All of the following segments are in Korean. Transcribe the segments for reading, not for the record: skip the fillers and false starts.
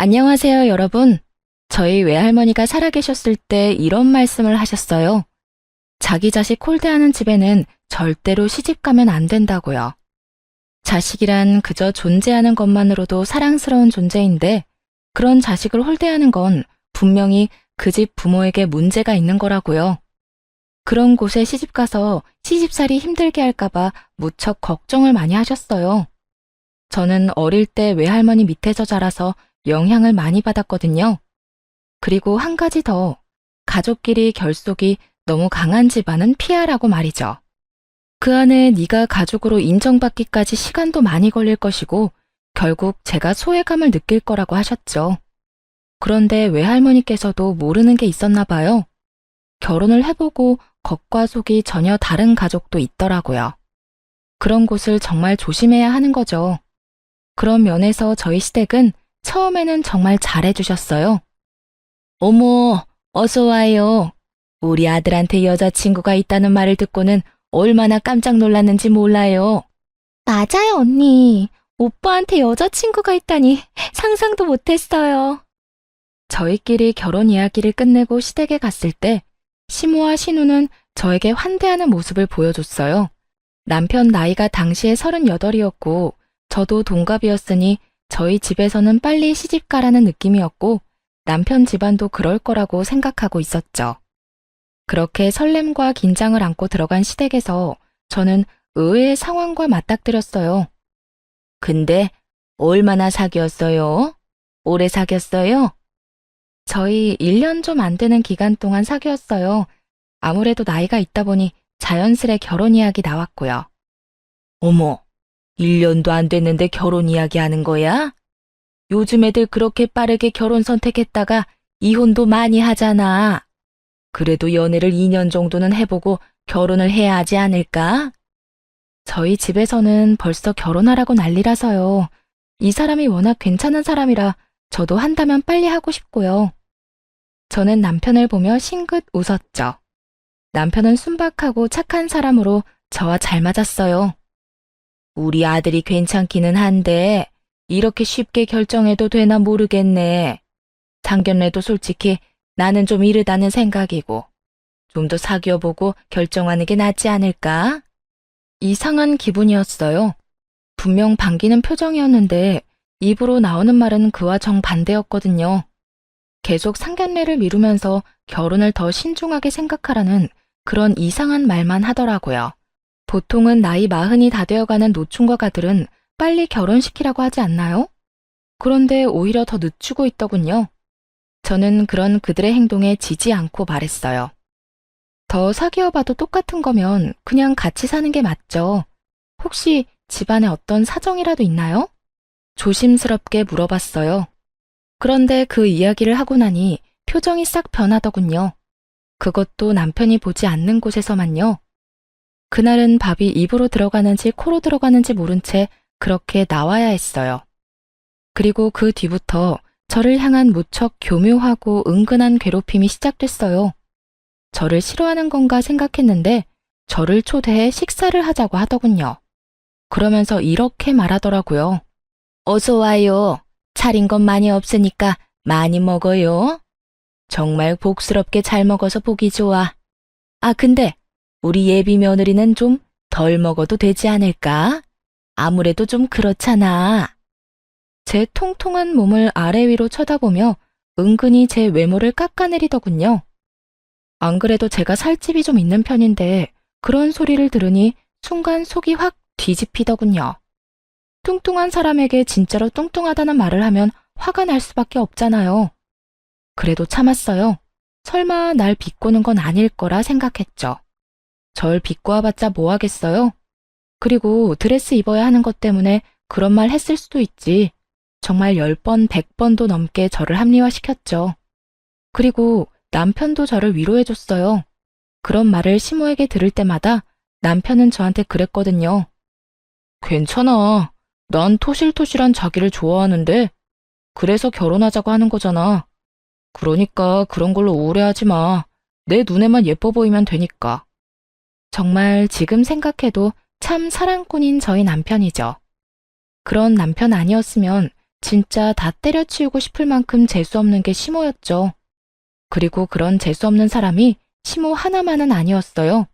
안녕하세요, 여러분. 저희 외할머니가 살아계셨을 때 이런 말씀을 하셨어요. 자기 자식 홀대하는 집에는 절대로 시집가면 안 된다고요. 자식이란 그저 존재하는 것만으로도 사랑스러운 존재인데 그런 자식을 홀대하는 건 분명히 그 집 부모에게 문제가 있는 거라고요. 그런 곳에 시집가서 시집살이 힘들게 할까봐 무척 걱정을 많이 하셨어요. 저는 어릴 때 외할머니 밑에서 자라서 영향을 많이 받았거든요. 그리고 한 가지 더, 가족끼리 결속이 너무 강한 집안은 피하라고 말이죠. 그 안에 네가 가족으로 인정받기까지 시간도 많이 걸릴 것이고 결국 제가 소외감을 느낄 거라고 하셨죠. 그런데 외할머니께서도 모르는 게 있었나 봐요. 결혼을 해보고 겉과 속이 전혀 다른 가족도 있더라고요. 그런 곳을 정말 조심해야 하는 거죠. 그런 면에서 저희 시댁은 처음에는 정말 잘해주셨어요. 어머, 어서 와요. 우리 아들한테 여자친구가 있다는 말을 듣고는 얼마나 깜짝 놀랐는지 몰라요. 맞아요, 언니. 오빠한테 여자친구가 있다니 상상도 못했어요. 저희끼리 결혼 이야기를 끝내고 시댁에 갔을 때 시모와 신우는 저에게 환대하는 모습을 보여줬어요. 남편 나이가 당시에 38이었고 저도 동갑이었으니 저희 집에서는 빨리 시집가라는 느낌이었고 남편 집안도 그럴 거라고 생각하고 있었죠. 그렇게 설렘과 긴장을 안고 들어간 시댁에서 저는 의외의 상황과 맞닥뜨렸어요. 근데 얼마나 사귀었어요? 오래 사귀었어요? 저희 1년 좀 안 되는 기간 동안 사귀었어요. 아무래도 나이가 있다 보니 자연스레 결혼 이야기 나왔고요. 어머, 1년도 안 됐는데 결혼 이야기 하는 거야? 요즘 애들 그렇게 빠르게 결혼 선택했다가 이혼도 많이 하잖아. 그래도 연애를 2년 정도는 해보고 결혼을 해야 하지 않을까? 저희 집에서는 벌써 결혼하라고 난리라서요. 이 사람이 워낙 괜찮은 사람이라 저도 한다면 빨리 하고 싶고요. 저는 남편을 보며 싱긋 웃었죠. 남편은 순박하고 착한 사람으로 저와 잘 맞았어요. 우리 아들이 괜찮기는 한데 이렇게 쉽게 결정해도 되나 모르겠네. 상견례도 솔직히 나는 좀 이르다는 생각이고 좀 더 사귀어보고 결정하는 게 낫지 않을까? 이상한 기분이었어요. 분명 반기는 표정이었는데 입으로 나오는 말은 그와 정반대였거든요. 계속 상견례를 미루면서 결혼을 더 신중하게 생각하라는 그런 이상한 말만 하더라고요. 보통은 나이 40이 다 되어가는 노총각 아들은 빨리 결혼시키라고 하지 않나요? 그런데 오히려 더 늦추고 있더군요. 저는 그런 그들의 행동에 지지 않고 말했어요. 더 사귀어봐도 똑같은 거면 그냥 같이 사는 게 맞죠. 혹시 집안에 어떤 사정이라도 있나요? 조심스럽게 물어봤어요. 그런데 그 이야기를 하고 나니 표정이 싹 변하더군요. 그것도 남편이 보지 않는 곳에서만요. 그날은 밥이 입으로 들어가는지 코로 들어가는지 모른 채 그렇게 나와야 했어요. 그리고 그 뒤부터 저를 향한 무척 교묘하고 은근한 괴롭힘이 시작됐어요. 저를 싫어하는 건가 생각했는데 저를 초대해 식사를 하자고 하더군요. 그러면서 이렇게 말하더라고요. 어서 와요. 차린 건 많이 없으니까 많이 먹어요. 정말 복스럽게 잘 먹어서 보기 좋아. 아, 근데 우리 예비 며느리는 좀 덜 먹어도 되지 않을까? 아무래도 좀 그렇잖아. 제 통통한 몸을 아래 위로 쳐다보며 은근히 제 외모를 깎아내리더군요. 안 그래도 제가 살집이 좀 있는 편인데 그런 소리를 들으니 순간 속이 확 뒤집히더군요. 뚱뚱한 사람에게 진짜로 뚱뚱하다는 말을 하면 화가 날 수밖에 없잖아요. 그래도 참았어요. 설마 날 비꼬는 건 아닐 거라 생각했죠. 절 비꼬아봤자 뭐 하겠어요? 그리고 드레스 입어야 하는 것 때문에 그런 말 했을 수도 있지. 정말 10번, 100번도 넘게 저를 합리화시켰죠. 그리고 남편도 저를 위로해줬어요. 그런 말을 시모에게 들을 때마다 남편은 저한테 그랬거든요. 괜찮아. 난 토실토실한 자기를 좋아하는데 그래서 결혼하자고 하는 거잖아. 그러니까 그런 걸로 우울해하지 마. 내 눈에만 예뻐 보이면 되니까. 정말 지금 생각해도 참 사랑꾼인 저희 남편이죠. 그런 남편 아니었으면 진짜 다 때려치우고 싶을 만큼 재수없는 게 시모였죠. 그리고 그런 재수없는 사람이 시모 하나만은 아니었어요.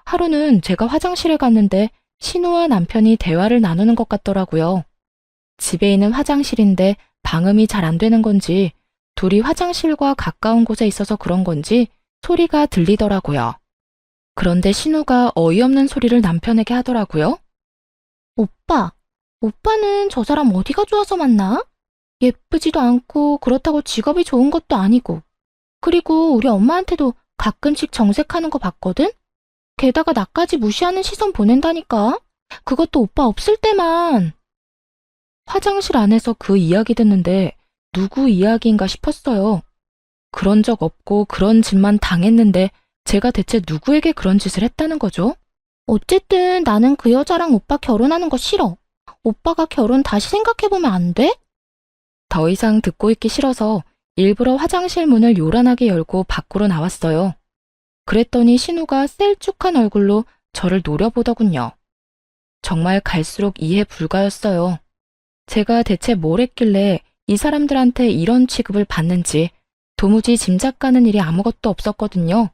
하루는 제가 화장실에 갔는데 신우와 남편이 대화를 나누는 것 같더라고요. 집에 있는 화장실인데 방음이 잘 안 되는 건지 둘이 화장실과 가까운 곳에 있어서 그런 건지 소리가 들리더라고요. 그런데 신우가 어이없는 소리를 남편에게 하더라고요. 오빠는 저 사람 어디가 좋아서 만나? 예쁘지도 않고 그렇다고 직업이 좋은 것도 아니고. 그리고 우리 엄마한테도 가끔씩 정색하는 거 봤거든? 게다가 나까지 무시하는 시선 보낸다니까. 그것도 오빠 없을 때만. 화장실 안에서 그 이야기 듣는데 누구 이야기인가 싶었어요. 그런 적 없고 그런 짓만 당했는데 제가 대체 누구에게 그런 짓을 했다는 거죠? 어쨌든 나는 그 여자랑 오빠 결혼하는 거 싫어. 오빠가 결혼 다시 생각해보면 안 돼? 더 이상 듣고 있기 싫어서 일부러 화장실 문을 요란하게 열고 밖으로 나왔어요. 그랬더니 신우가 셀쭉한 얼굴로 저를 노려보더군요. 정말 갈수록 이해 불가였어요. 제가 대체 뭘 했길래 이 사람들한테 이런 취급을 받는지 도무지 짐작 가는 일이 아무것도 없었거든요.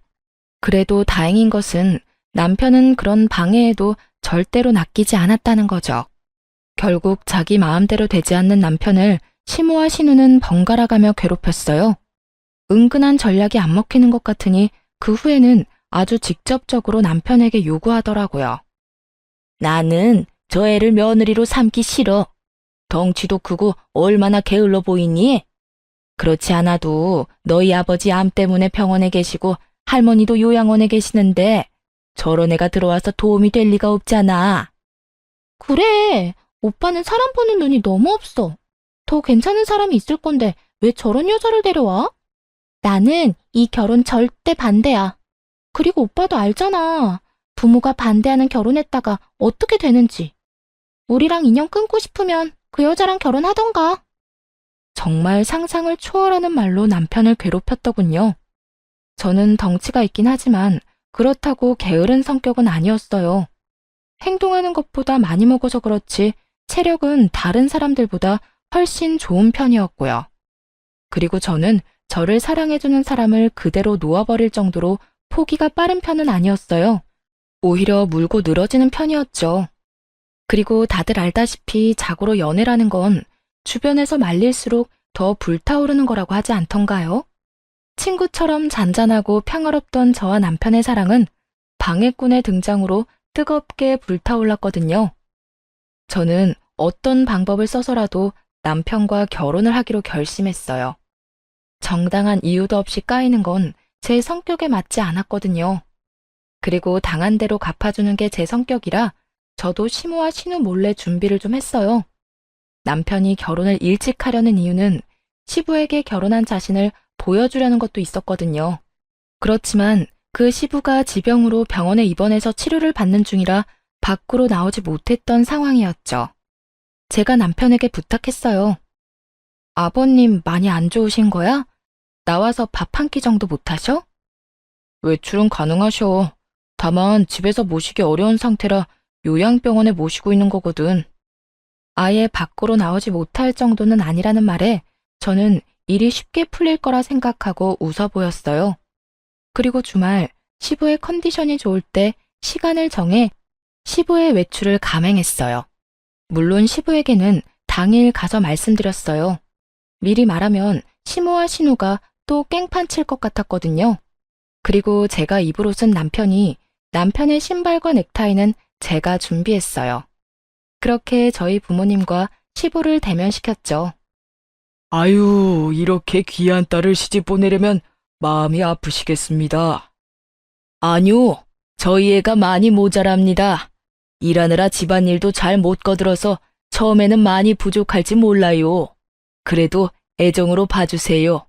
그래도 다행인 것은 남편은 그런 방해에도 절대로 낚이지 않았다는 거죠. 결국 자기 마음대로 되지 않는 남편을 시모와 신우는 번갈아가며 괴롭혔어요. 은근한 전략이 안 먹히는 것 같으니 그 후에는 아주 직접적으로 남편에게 요구하더라고요. 나는 저 애를 며느리로 삼기 싫어. 덩치도 크고 얼마나 게을러 보이니? 그렇지 않아도 너희 아버지 암 때문에 병원에 계시고 할머니도 요양원에 계시는데 저런 애가 들어와서 도움이 될 리가 없잖아. 그래, 오빠는 사람 보는 눈이 너무 없어. 더 괜찮은 사람이 있을 건데 왜 저런 여자를 데려와? 나는 이 결혼 절대 반대야. 그리고 오빠도 알잖아. 부모가 반대하는 결혼했다가 어떻게 되는지. 우리랑 인연 끊고 싶으면 그 여자랑 결혼하던가. 정말 상상을 초월하는 말로 남편을 괴롭혔더군요. 저는 덩치가 있긴 하지만 그렇다고 게으른 성격은 아니었어요. 행동하는 것보다 많이 먹어서 그렇지 체력은 다른 사람들보다 훨씬 좋은 편이었고요. 그리고 저는 저를 사랑해주는 사람을 그대로 놓아버릴 정도로 포기가 빠른 편은 아니었어요. 오히려 물고 늘어지는 편이었죠. 그리고 다들 알다시피 자고로 연애라는 건 주변에서 말릴수록 더 불타오르는 거라고 하지 않던가요? 친구처럼 잔잔하고 평화롭던 저와 남편의 사랑은 방해꾼의 등장으로 뜨겁게 불타올랐거든요. 저는 어떤 방법을 써서라도 남편과 결혼을 하기로 결심했어요. 정당한 이유도 없이 까이는 건 제 성격에 맞지 않았거든요. 그리고 당한 대로 갚아주는 게 제 성격이라 저도 시모와 신우 몰래 준비를 좀 했어요. 남편이 결혼을 일찍 하려는 이유는 시부에게 결혼한 자신을 보여주려는 것도 있었거든요. 그렇지만 그 시부가 지병으로 병원에 입원해서 치료를 받는 중이라 밖으로 나오지 못했던 상황이었죠. 제가 남편에게 부탁했어요. 아버님 많이 안 좋으신 거야? 나와서 밥 한 끼 정도 못 하셔? 외출은 가능하셔. 다만 집에서 모시기 어려운 상태라 요양병원에 모시고 있는 거거든. 아예 밖으로 나오지 못할 정도는 아니라는 말에 저는 일이 쉽게 풀릴 거라 생각하고 웃어 보였어요. 그리고 주말 시부의 컨디션이 좋을 때 시간을 정해 시부의 외출을 감행했어요. 물론 시부에게는 당일 가서 말씀드렸어요. 미리 말하면 시모와 신우가 또 깽판 칠 것 같았거든요. 그리고 제가 입을 옷은 남편이, 남편의 신발과 넥타이는 제가 준비했어요. 그렇게 저희 부모님과 시부를 대면시켰죠. 아유, 이렇게 귀한 딸을 시집 보내려면 마음이 아프시겠습니다. 아니요, 저희 애가 많이 모자랍니다. 일하느라 집안일도 잘 못 거들어서 처음에는 많이 부족할지 몰라요. 그래도 애정으로 봐주세요.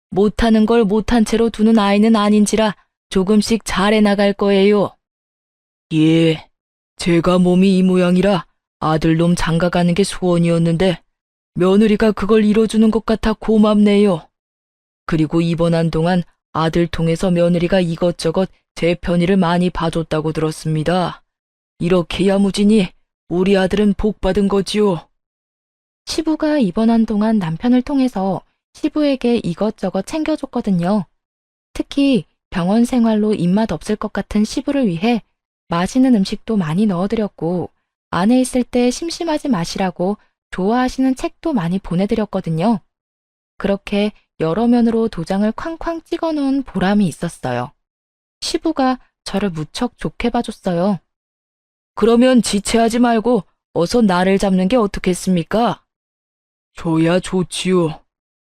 못하는 걸 못한 채로 두는 아이는 아닌지라 조금씩 잘해 나갈 거예요. 예, 제가 몸이 이 모양이라 아들놈 장가가는 게 소원이었는데 며느리가 그걸 이뤄주는 것 같아 고맙네요. 그리고 입원한 동안 아들 통해서 며느리가 이것저것 제 편의를 많이 봐줬다고 들었습니다. 이렇게 야무지니 우리 아들은 복 받은 거지요. 시부가 입원한 동안 남편을 통해서 시부에게 이것저것 챙겨줬거든요. 특히 병원 생활로 입맛 없을 것 같은 시부를 위해 맛있는 음식도 많이 넣어드렸고, 안에 있을 때 심심하지 마시라고 좋아하시는 책도 많이 보내드렸거든요. 그렇게 여러 면으로 도장을 쾅쾅 찍어 놓은 보람이 있었어요. 시부가 저를 무척 좋게 봐줬어요. 그러면 지체하지 말고 어서 나를 잡는 게 어떻겠습니까? 줘야 좋지요.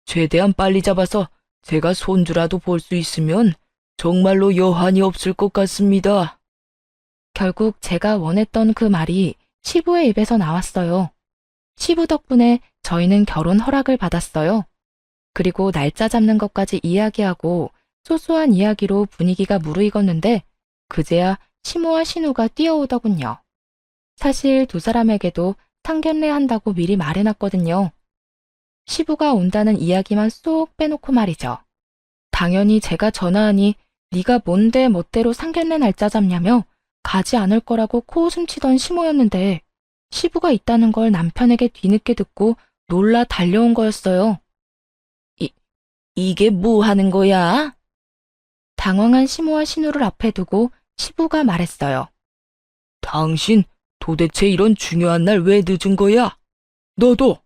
최대한 빨리 잡아서 제가 손주라도 볼 수 있으면 정말로 여한이 없을 것 같습니다. 결국 제가 원했던 그 말이 시부의 입에서 나왔어요. 시부 덕분에 저희는 결혼 허락을 받았어요. 그리고 날짜 잡는 것까지 이야기하고 소소한 이야기로 분위기가 무르익었는데 그제야 시모와 신우가 뛰어오더군요. 사실 두 사람에게도 상견례 한다고 미리 말해놨거든요. 시부가 온다는 이야기만 쏙 빼놓고 말이죠. 당연히 제가 전화하니 네가 뭔데 멋대로 상견례 날짜 잡냐며 가지 않을 거라고 코웃음 치던 시모였는데 시부가 있다는 걸 남편에게 뒤늦게 듣고 놀라 달려온 거였어요. 이게 뭐 하는 거야? 당황한 시모와 신우를 앞에 두고 시부가 말했어요. 당신 도대체 이런 중요한 날 왜 늦은 거야? 너도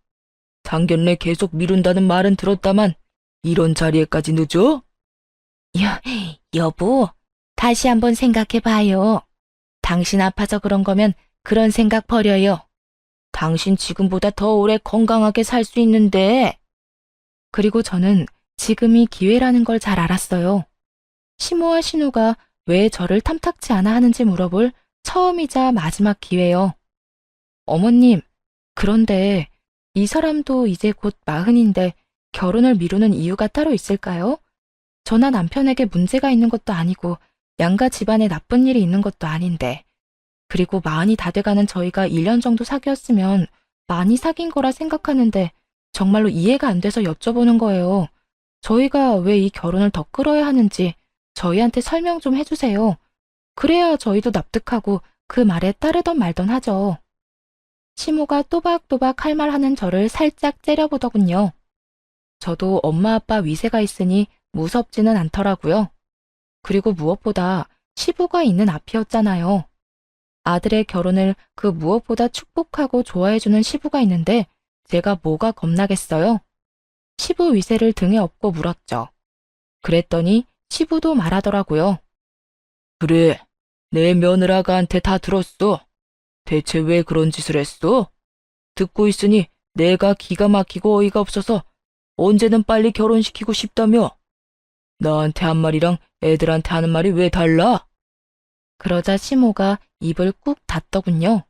상견례 계속 미룬다는 말은 들었다만 이런 자리에까지 늦어? 여보, 다시 한번 생각해봐요. 당신 아파서 그런 거면 그런 생각 버려요. 당신 지금보다 더 오래 건강하게 살 수 있는데. 그리고 저는 지금이 기회라는 걸 잘 알았어요. 시모와 신우가 왜 저를 탐탁지 않아 하는지 물어볼 처음이자 마지막 기회요. 어머님, 그런데 이 사람도 이제 곧 40인데 결혼을 미루는 이유가 따로 있을까요? 저나 남편에게 문제가 있는 것도 아니고 양가 집안에 나쁜 일이 있는 것도 아닌데. 그리고 40이 다 돼가는 저희가 1년 정도 사귀었으면 많이 사귄 거라 생각하는데 정말로 이해가 안 돼서 여쭤보는 거예요. 저희가 왜 이 결혼을 더 끌어야 하는지 저희한테 설명 좀 해주세요. 그래야 저희도 납득하고 그 말에 따르던 말던 하죠. 시모가 또박또박 할 말 하는 저를 살짝 째려보더군요. 저도 엄마 아빠 위세가 있으니 무섭지는 않더라고요. 그리고 무엇보다 시부가 있는 앞이었잖아요. 아들의 결혼을 그 무엇보다 축복하고 좋아해주는 시부가 있는데 제가 뭐가 겁나겠어요? 시부 위세를 등에 업고 물었죠. 그랬더니 시부도 말하더라고요. 그래, 내 며느라가한테 다 들었어. 대체 왜 그런 짓을 했어? 듣고 있으니 내가 기가 막히고 어이가 없어서 언제든 빨리 결혼시키고 싶다며. 나한테 한 말이랑 애들한테 하는 말이 왜 달라? 그러자 시모가 입을 꾹 닫더군요.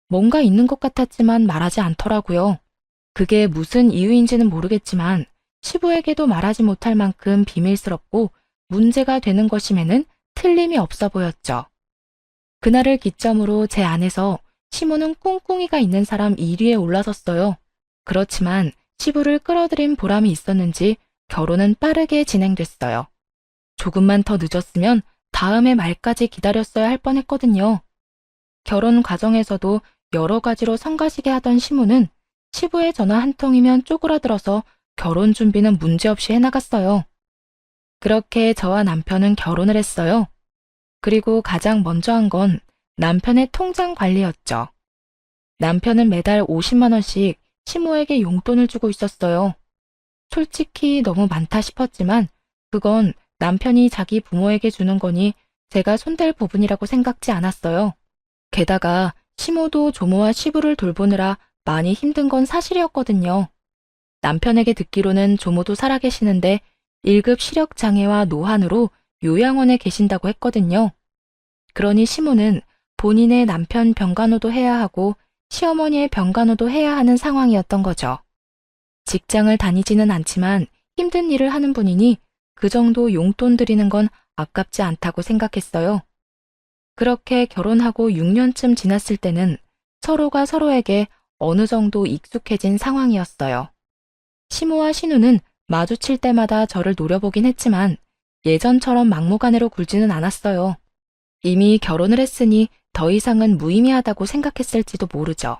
뭔가 있는 것 같았지만 말하지 않더라고요. 그게 무슨 이유인지는 모르겠지만 시부에게도 말하지 못할 만큼 비밀스럽고 문제가 되는 것임에는 틀림이 없어 보였죠. 그날을 기점으로 제 안에서 시모는 꿍꿍이가 있는 사람 1위에 올라섰어요. 그렇지만 시부를 끌어들인 보람이 있었는지 결혼은 빠르게 진행됐어요. 조금만 더 늦었으면 다음해 말까지 기다렸어야 할 뻔했거든요. 결혼 과정에서도 여러 가지로 성가시게 하던 시모는 시부의 전화 한 통이면 쪼그라들어서 결혼 준비는 문제없이 해나갔어요. 그렇게 저와 남편은 결혼을 했어요. 그리고 가장 먼저 한 건 남편의 통장 관리였죠. 남편은 매달 50만 원씩 시모에게 용돈을 주고 있었어요. 솔직히 너무 많다 싶었지만 그건 남편이 자기 부모에게 주는 거니 제가 손댈 부분이라고 생각지 않았어요. 게다가 시모도 조모와 시부를 돌보느라 많이 힘든 건 사실이었거든요. 남편에게 듣기로는 조모도 살아계시는데 1급 시력장애와 노환으로 요양원에 계신다고 했거든요. 그러니 시모는 본인의 남편 병간호도 해야 하고 시어머니의 병간호도 해야 하는 상황이었던 거죠. 직장을 다니지는 않지만 힘든 일을 하는 분이니 그 정도 용돈 드리는 건 아깝지 않다고 생각했어요. 그렇게 결혼하고 6년쯤 지났을 때는 서로가 서로에게 어느 정도 익숙해진 상황이었어요. 시모와 신우는 마주칠 때마다 저를 노려보긴 했지만 예전처럼 막무가내로 굴지는 않았어요. 이미 결혼을 했으니 더 이상은 무의미하다고 생각했을지도 모르죠.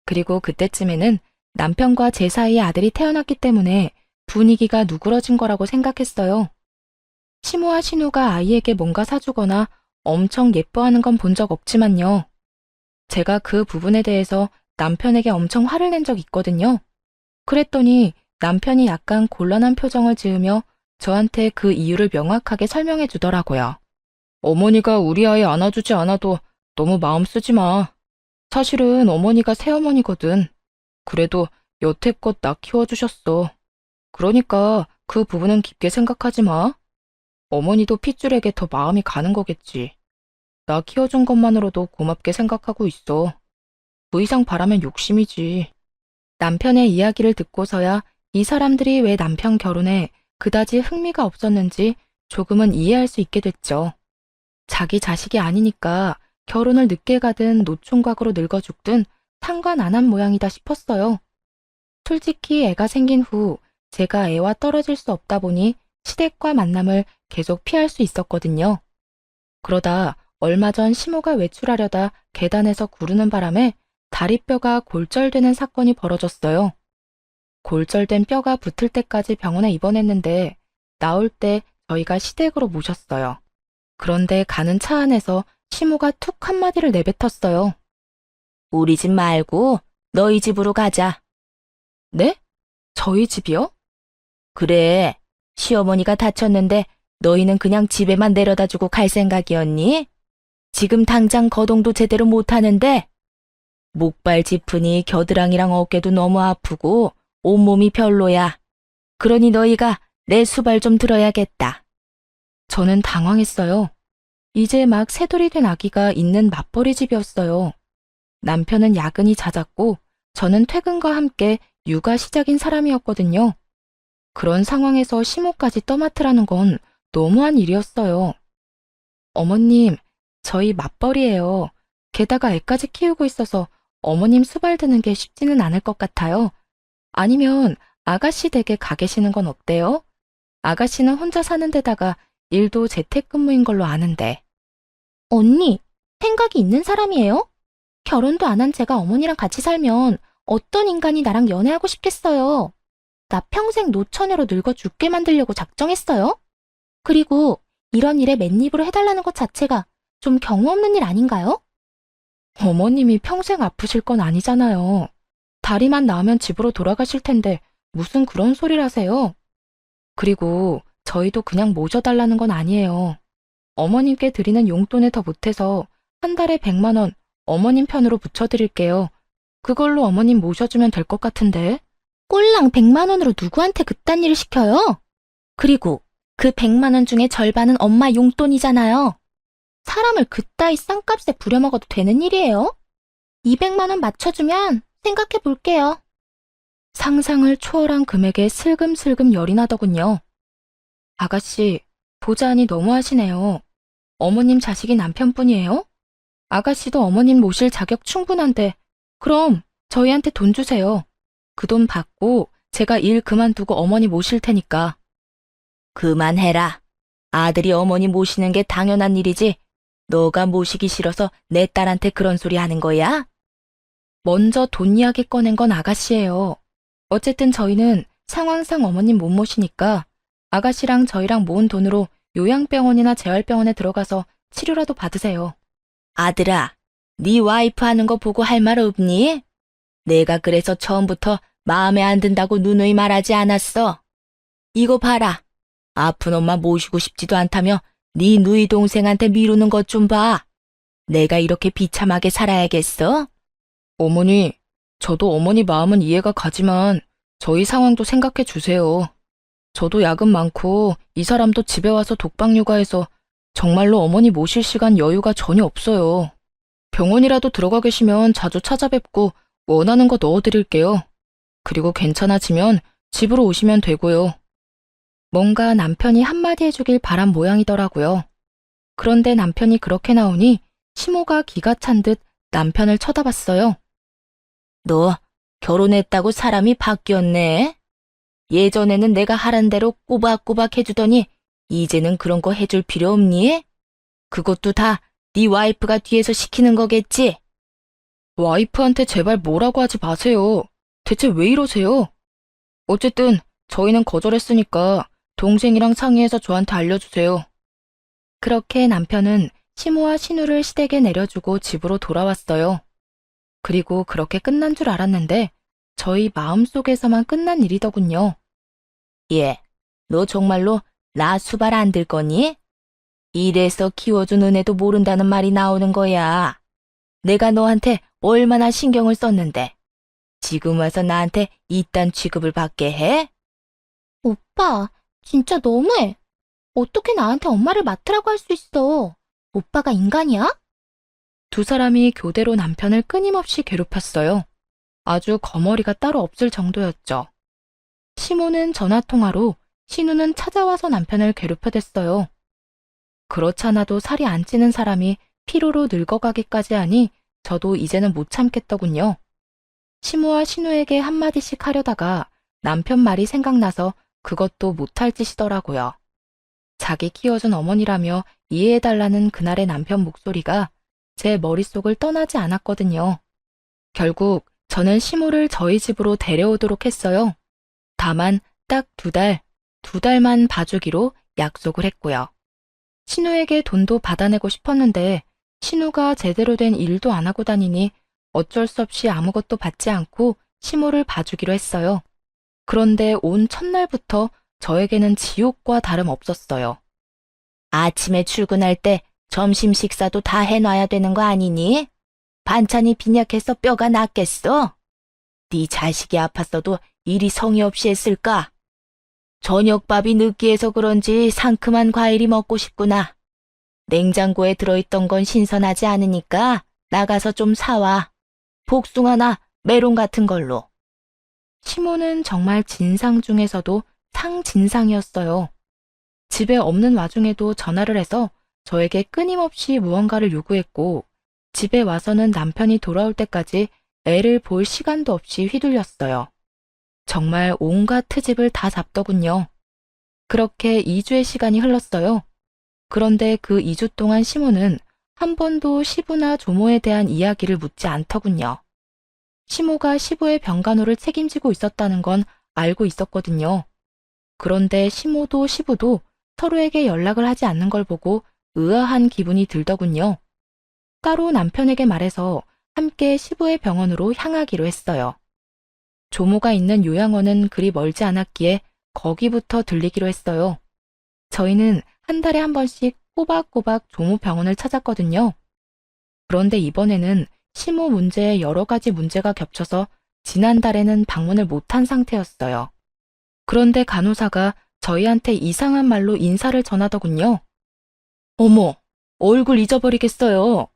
그리고 그때쯤에는 남편과 제 사이에 아들이 태어났기 때문에 분위기가 누그러진 거라고 생각했어요. 시모와 신우가 아이에게 뭔가 사주거나 엄청 예뻐하는 건 본 적 없지만요. 제가 그 부분에 대해서 남편에게 엄청 화를 낸 적 있거든요. 그랬더니 남편이 약간 곤란한 표정을 지으며 저한테 그 이유를 명확하게 설명해 주더라고요. 어머니가 우리 아이 안아주지 않아도 너무 마음 쓰지 마. 사실은 어머니가 새어머니거든. 그래도 여태껏 나 키워주셨어. 그러니까 그 부분은 깊게 생각하지 마. 어머니도 핏줄에게 더 마음이 가는 거겠지. 나 키워준 것만으로도 고맙게 생각하고 있어. 그 이상 바라면 욕심이지. 남편의 이야기를 듣고서야 이 사람들이 왜 남편 결혼에 그다지 흥미가 없었는지 조금은 이해할 수 있게 됐죠. 자기 자식이 아니니까 결혼을 늦게 가든 노총각으로 늙어 죽든 상관 안 한 모양이다 싶었어요. 솔직히 애가 생긴 후 제가 애와 떨어질 수 없다 보니 시댁과 만남을 계속 피할 수 있었거든요. 그러다 얼마 전 시모가 외출하려다 계단에서 구르는 바람에 다리뼈가 골절되는 사건이 벌어졌어요. 골절된 뼈가 붙을 때까지 병원에 입원했는데 나올 때 저희가 시댁으로 모셨어요. 그런데 가는 차 안에서 시모가 툭 한마디를 내뱉었어요. 우리 집 말고 너희 집으로 가자. 네? 저희 집이요? 그래. 시어머니가 다쳤는데 너희는 그냥 집에만 내려다주고 갈 생각이었니? 지금 당장 거동도 제대로 못하는데 목발 짚으니 겨드랑이랑 어깨도 너무 아프고 온몸이 별로야. 그러니 너희가 내 수발 좀 들어야겠다. 저는 당황했어요. 이제 막 새돌이 된 아기가 있는 맞벌이 집이었어요. 남편은 야근이 잦았고 저는 퇴근과 함께 육아 시작인 사람이었거든요. 그런 상황에서 시모까지 떠맡으라는 건 너무한 일이었어요. 어머님, 저희 맞벌이에요. 게다가 애까지 키우고 있어서 어머님 수발 드는 게 쉽지는 않을 것 같아요. 아니면 아가씨 댁에 가 계시는 건 어때요? 아가씨는 혼자 사는 데다가 일도 재택근무인 걸로 아는데. 언니, 생각이 있는 사람이에요? 결혼도 안 한 제가 어머니랑 같이 살면 어떤 인간이 나랑 연애하고 싶겠어요? 나 평생 노처녀로 늙어 죽게 만들려고 작정했어요? 그리고 이런 일에 맨입으로 해달라는 것 자체가 좀 경우 없는 일 아닌가요? 어머님이 평생 아프실 건 아니잖아요. 다리만 나으면 집으로 돌아가실 텐데 무슨 그런 소리를 하세요? 그리고 저희도 그냥 모셔달라는 건 아니에요. 어머님께 드리는 용돈에 더 못해서 한 달에 100만 원 어머님 편으로 붙여드릴게요. 그걸로 어머님 모셔주면 될 것 같은데. 꼴랑 100만 원으로 누구한테 그딴 일을 시켜요? 그리고 그 100만 원 중에 절반은 엄마 용돈이잖아요. 사람을 그따위 싼값에 부려먹어도 되는 일이에요? 200만 원 맞춰주면 생각해 볼게요. 상상을 초월한 금액에 슬금슬금 열이 나더군요. 아가씨, 보자하니 너무하시네요. 어머님 자식이 남편뿐이에요? 아가씨도 어머님 모실 자격 충분한데 그럼 저희한테 돈 주세요. 그 돈 받고 제가 일 그만두고 어머니 모실 테니까. 그만해라. 아들이 어머니 모시는 게 당연한 일이지. 너가 모시기 싫어서 내 딸한테 그런 소리 하는 거야? 먼저 돈 이야기 꺼낸 건 아가씨예요. 어쨌든 저희는 상황상 어머님 못 모시니까 아가씨랑 저희랑 모은 돈으로 요양병원이나 재활병원에 들어가서 치료라도 받으세요. 아들아, 네 와이프 하는 거 보고 할 말 없니? 내가 그래서 처음부터 마음에 안 든다고 누누이 말하지 않았어. 이거 봐라. 아픈 엄마 모시고 싶지도 않다며 네 누이 동생한테 미루는 것 좀 봐. 내가 이렇게 비참하게 살아야겠어? 어머니, 저도 어머니 마음은 이해가 가지만 저희 상황도 생각해 주세요. 저도 야근 많고 이 사람도 집에 와서 독박 육아해서 정말로 어머니 모실 시간 여유가 전혀 없어요. 병원이라도 들어가 계시면 자주 찾아뵙고 원하는 거 넣어드릴게요. 그리고 괜찮아지면 집으로 오시면 되고요. 뭔가 남편이 한마디 해주길 바란 모양이더라고요. 그런데 남편이 그렇게 나오니 시모가 기가 찬 듯 남편을 쳐다봤어요. 너 결혼했다고 사람이 바뀌었네. 예전에는 내가 하란 대로 꼬박꼬박 해주더니 이제는 그런 거 해줄 필요 없니? 그것도 다 네 와이프가 뒤에서 시키는 거겠지? 와이프한테 제발 뭐라고 하지 마세요. 대체 왜 이러세요? 어쨌든 저희는 거절했으니까 동생이랑 상의해서 저한테 알려주세요. 그렇게 남편은 시모와 신우를 시댁에 내려주고 집으로 돌아왔어요. 그리고 그렇게 끝난 줄 알았는데 저희 마음속에서만 끝난 일이더군요. 예, 너 정말로 나 수발 안 들 거니? 이래서 키워준 은혜도 모른다는 말이 나오는 거야. 내가 너한테 얼마나 신경을 썼는데 지금 와서 나한테 이딴 취급을 받게 해? 오빠, 진짜 너무해. 어떻게 나한테 엄마를 맡으라고 할 수 있어? 오빠가 인간이야? 두 사람이 교대로 남편을 끊임없이 괴롭혔어요. 아주 거머리가 따로 없을 정도였죠. 시모는 전화통화로, 신우는 찾아와서 남편을 괴롭혀댔어요. 그렇잖아도 살이 안 찌는 사람이 피로로 늙어가기까지 하니 저도 이제는 못 참겠더군요. 시모와 신우에게 한마디씩 하려다가 남편 말이 생각나서 그것도 못할 짓이더라고요. 자기 키워준 어머니라며 이해해달라는 그날의 남편 목소리가 제 머릿속을 떠나지 않았거든요. 결국 저는 시모를 저희 집으로 데려오도록 했어요. 다만 딱 2달만 봐주기로 약속을 했고요. 신우에게 돈도 받아내고 싶었는데 신우가 제대로 된 일도 안 하고 다니니 어쩔 수 없이 아무것도 받지 않고 시모를 봐주기로 했어요. 그런데 온 첫날부터 저에게는 지옥과 다름없었어요. 아침에 출근할 때 점심 식사도 다 해놔야 되는 거 아니니? 반찬이 빈약해서 뼈가 낫겠어? 네 자식이 아팠어도 일이 성의 없이 했을까? 저녁밥이 느끼해서 그런지 상큼한 과일이 먹고 싶구나. 냉장고에 들어있던 건 신선하지 않으니까 나가서 좀 사와. 복숭아나 메론 같은 걸로. 시모는 정말 진상 중에서도 상진상이었어요. 집에 없는 와중에도 전화를 해서 저에게 끊임없이 무언가를 요구했고 집에 와서는 남편이 돌아올 때까지 애를 볼 시간도 없이 휘둘렸어요. 정말 온갖 트집을 다 잡더군요. 그렇게 2주의 시간이 흘렀어요. 그런데 그 2주 동안 시모는 한 번도 시부나 조모에 대한 이야기를 묻지 않더군요. 시모가 시부의 병간호를 책임지고 있었다는 건 알고 있었거든요. 그런데 시모도 시부도 서로에게 연락을 하지 않는 걸 보고 의아한 기분이 들더군요. 따로 남편에게 말해서 함께 시부의 병원으로 향하기로 했어요. 조모가 있는 요양원은 그리 멀지 않았기에 거기부터 들리기로 했어요. 저희는 한 달에 한 번씩 꼬박꼬박 조모 병원을 찾았거든요. 그런데 이번에는 시모 문제에 여러 가지 문제가 겹쳐서 지난달에는 방문을 못한 상태였어요. 그런데 간호사가 저희한테 이상한 말로 인사를 전하더군요. 어머, 얼굴 잊어버리겠어요.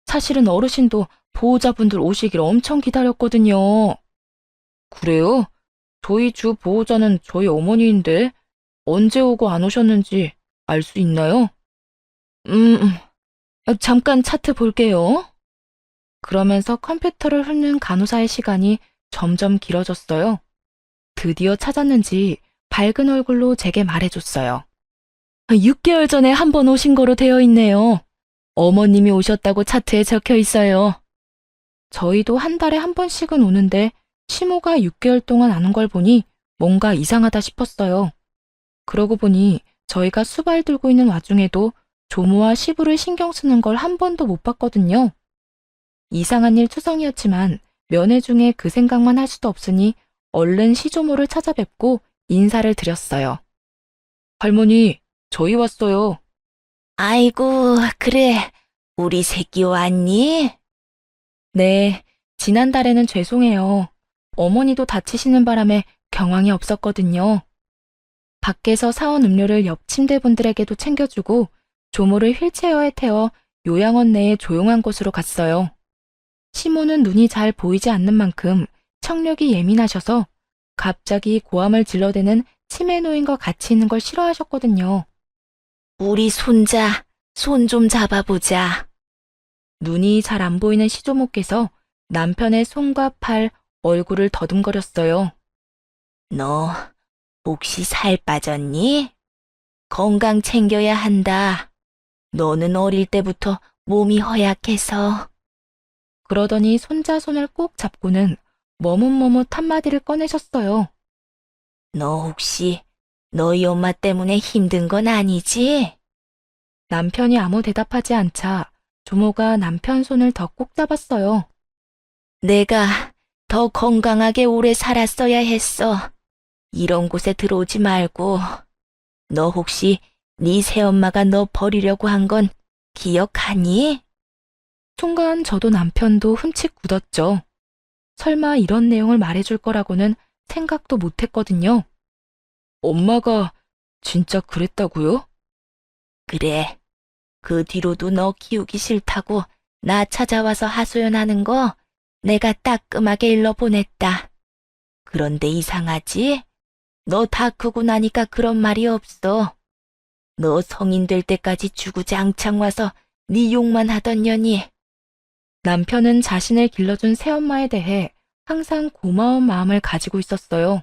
사실은 어르신도 보호자분들 오시길 엄청 기다렸거든요. 그래요? 저희 주 보호자는 저희 어머니인데 언제 오고 안 오셨는지 알 수 있나요? 잠깐 차트 볼게요. 그러면서 컴퓨터를 훑는 간호사의 시간이 점점 길어졌어요. 드디어 찾았는지 밝은 얼굴로 제게 말해줬어요. 6개월 전에 한 번 오신 거로 되어 있네요. 어머님이 오셨다고 차트에 적혀 있어요. 저희도 한 달에 한 번씩은 오는데 시모가 6개월 동안 안 온 걸 보니 뭔가 이상하다 싶었어요. 그러고 보니 저희가 수발 들고 있는 와중에도 조모와 시부를 신경 쓰는 걸 한 번도 못 봤거든요. 이상한 일 투성이었지만 면회 중에 그 생각만 할 수도 없으니 얼른 시조모를 찾아뵙고 인사를 드렸어요. 할머니, 저희 왔어요. 아이고, 그래. 우리 새끼 왔니? 네, 지난달에는 죄송해요. 어머니도 다치시는 바람에 경황이 없었거든요. 밖에서 사온 음료를 옆 침대분들에게도 챙겨주고 조모를 휠체어에 태워 요양원 내에 조용한 곳으로 갔어요. 시모는 눈이 잘 보이지 않는 만큼 청력이 예민하셔서 갑자기 고함을 질러대는 치매 노인과 같이 있는 걸 싫어하셨거든요. 우리 손자, 손 좀 잡아보자. 눈이 잘 안 보이는 시조모께서 남편의 손과 팔, 얼굴을 더듬거렸어요. 너 혹시 살 빠졌니? 건강 챙겨야 한다. 너는 어릴 때부터 몸이 허약해서. 그러더니 손자 손을 꼭 잡고는 머뭇머뭇 한마디를 꺼내셨어요. 너 혹시 너희 엄마 때문에 힘든 건 아니지? 남편이 아무 대답하지 않자 조모가 남편 손을 더 꼭 잡았어요. 내가 더 건강하게 오래 살았어야 했어. 이런 곳에 들어오지 말고. 너 혹시 네 새엄마가 너 버리려고 한 건 기억하니? 순간 저도 남편도 흠칫 굳었죠. 설마 이런 내용을 말해줄 거라고는 생각도 못했거든요. 엄마가 진짜 그랬다고요? 그래. 그 뒤로도 너 키우기 싫다고 나 찾아와서 하소연하는 거 내가 따끔하게 일러보냈다. 그런데 이상하지? 너 다 크고 나니까 그런 말이 없어. 너 성인 될 때까지 주구장창 와서 네 욕만 하던 년이. 남편은 자신을 길러준 새엄마에 대해 항상 고마운 마음을 가지고 있었어요.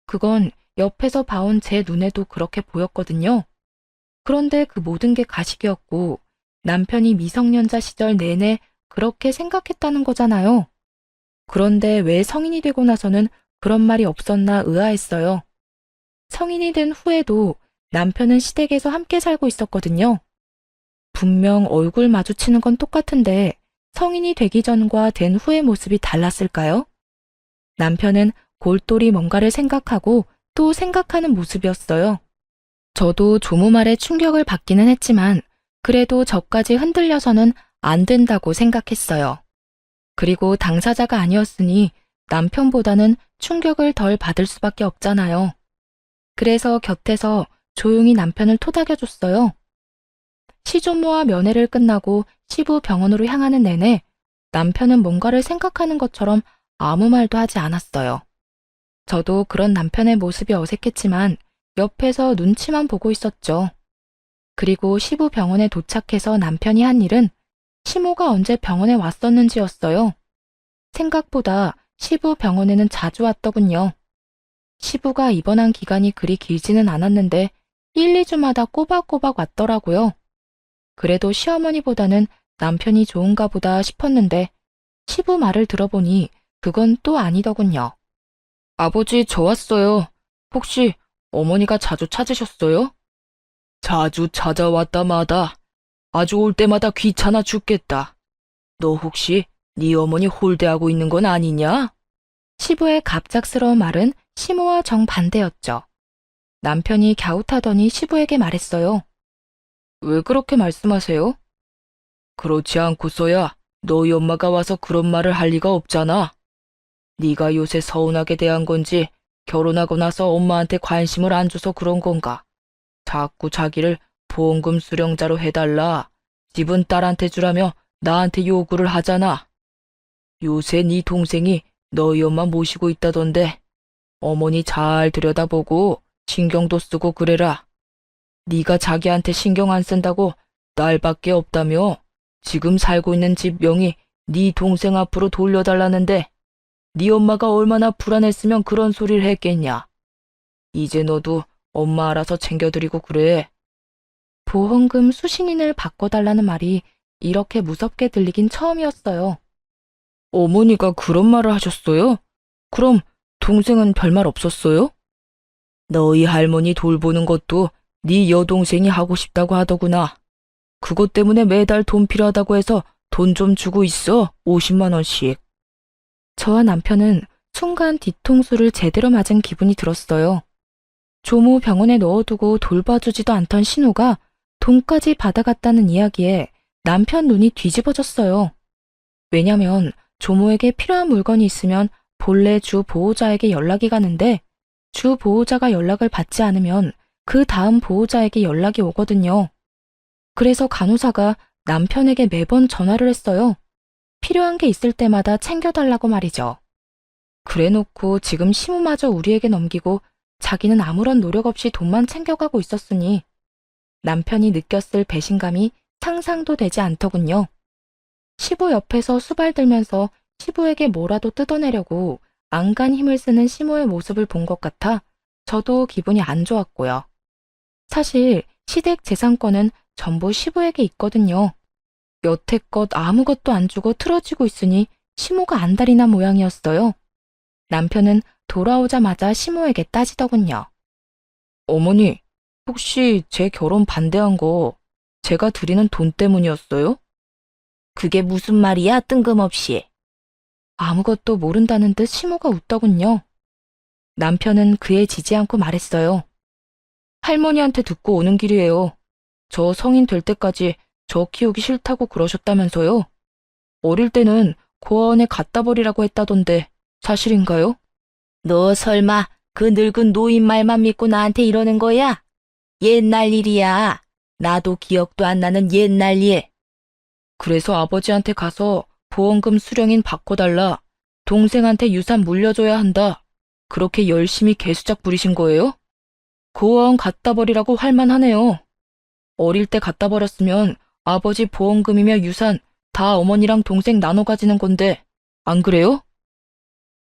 그건 옆에서 봐온 제 눈에도 그렇게 보였거든요. 그런데 그 모든 게 가식이었고 남편이 미성년자 시절 내내 그렇게 생각했다는 거잖아요. 그런데 왜 성인이 되고 나서는 그런 말이 없었나 의아했어요. 성인이 된 후에도 남편은 시댁에서 함께 살고 있었거든요. 분명 얼굴 마주치는 건 똑같은데 성인이 되기 전과 된 후의 모습이 달랐을까요? 남편은 골똘히 뭔가를 생각하고 또 생각하는 모습이었어요. 저도 조모 말에 충격을 받기는 했지만 그래도 저까지 흔들려서는 안 된다고 생각했어요. 그리고 당사자가 아니었으니 남편보다는 충격을 덜 받을 수밖에 없잖아요. 그래서 곁에서 조용히 남편을 토닥여줬어요. 시조모와 면회를 끝나고 시부 병원으로 향하는 내내 남편은 뭔가를 생각하는 것처럼 아무 말도 하지 않았어요. 저도 그런 남편의 모습이 어색했지만 옆에서 눈치만 보고 있었죠. 그리고 시부 병원에 도착해서 남편이 한 일은 시모가 언제 병원에 왔었는지였어요. 생각보다 시부 병원에는 자주 왔더군요. 시부가 입원한 기간이 그리 길지는 않았는데 1, 2주마다 꼬박꼬박 왔더라고요. 그래도 시어머니보다는 남편이 좋은가 보다 싶었는데 시부 말을 들어보니 그건 또 아니더군요. 아버지, 저 왔어요. 혹시 어머니가 자주 찾으셨어요? 자주 찾아왔다 마다. 아주 올 때마다 귀찮아 죽겠다. 너 혹시 네 어머니 홀대하고 있는 건 아니냐? 시부의 갑작스러운 말은 시모와 정반대였죠. 남편이 갸웃하더니 시부에게 말했어요. 왜 그렇게 말씀하세요? 그렇지 않고서야 너희 엄마가 와서 그런 말을 할 리가 없잖아. 네가 요새 서운하게 대한 건지 결혼하고 나서 엄마한테 관심을 안 줘서 그런 건가? 자꾸 자기를 보험금 수령자로 해달라. 집은 딸한테 주라며 나한테 요구를 하잖아. 요새 네 동생이 너희 엄마 모시고 있다던데 어머니 잘 들여다보고 신경도 쓰고 그래라. 네가 자기한테 신경 안 쓴다고 딸밖에 없다며 지금 살고 있는 집 명의 네 동생 앞으로 돌려달라는데 네 엄마가 얼마나 불안했으면 그런 소리를 했겠냐. 이제 너도 엄마 알아서 챙겨드리고 그래. 보험금 수신인을 바꿔달라는 말이 이렇게 무섭게 들리긴 처음이었어요. 어머니가 그런 말을 하셨어요? 그럼 동생은 별말 없었어요? 너희 할머니 돌보는 것도 네 여동생이 하고 싶다고 하더구나. 그것 때문에 매달 돈 필요하다고 해서 돈 좀 주고 있어. 50만 원씩. 저와 남편은 순간 뒤통수를 제대로 맞은 기분이 들었어요. 조모 병원에 넣어두고 돌봐주지도 않던 신우가 돈까지 받아갔다는 이야기에 남편 눈이 뒤집어졌어요. 왜냐면 조모에게 필요한 물건이 있으면 본래 주 보호자에게 연락이 가는데 주 보호자가 연락을 받지 않으면 그 다음 보호자에게 연락이 오거든요. 그래서 간호사가 남편에게 매번 전화를 했어요. 필요한 게 있을 때마다 챙겨달라고 말이죠. 그래놓고 지금 시무마저 우리에게 넘기고 자기는 아무런 노력 없이 돈만 챙겨가고 있었으니 남편이 느꼈을 배신감이 상상도 되지 않더군요. 시부 옆에서 수발 들면서 시부에게 뭐라도 뜯어내려고 안간 힘을 쓰는 시모의 모습을 본 것 같아 저도 기분이 안 좋았고요. 사실 시댁 재산권은 전부 시부에게 있거든요. 여태껏 아무것도 안 주고 틀어지고 있으니 시모가 안달이 난 모양이었어요. 남편은 돌아오자마자 시모에게 따지더군요. 어머니, 혹시 제 결혼 반대한 거 제가 드리는 돈 때문이었어요? 그게 무슨 말이야, 뜬금없이. 아무것도 모른다는 듯 시모가 웃더군요. 남편은 그에 지지 않고 말했어요. 할머니한테 듣고 오는 길이에요. 저 성인 될 때까지 저 키우기 싫다고 그러셨다면서요? 어릴 때는 고아원에 갖다 버리라고 했다던데 사실인가요? 너 설마 그 늙은 노인 말만 믿고 나한테 이러는 거야? 옛날 일이야. 나도 기억도 안 나는 옛날 일. 그래서 아버지한테 가서 보험금 수령인 바꿔달라. 동생한테 유산 물려줘야 한다. 그렇게 열심히 개수작 부리신 거예요? 고아원 갖다 버리라고 할만하네요. 어릴 때 갖다 버렸으면 아버지 보험금이며 유산 다 어머니랑 동생 나눠 가지는 건데 안 그래요?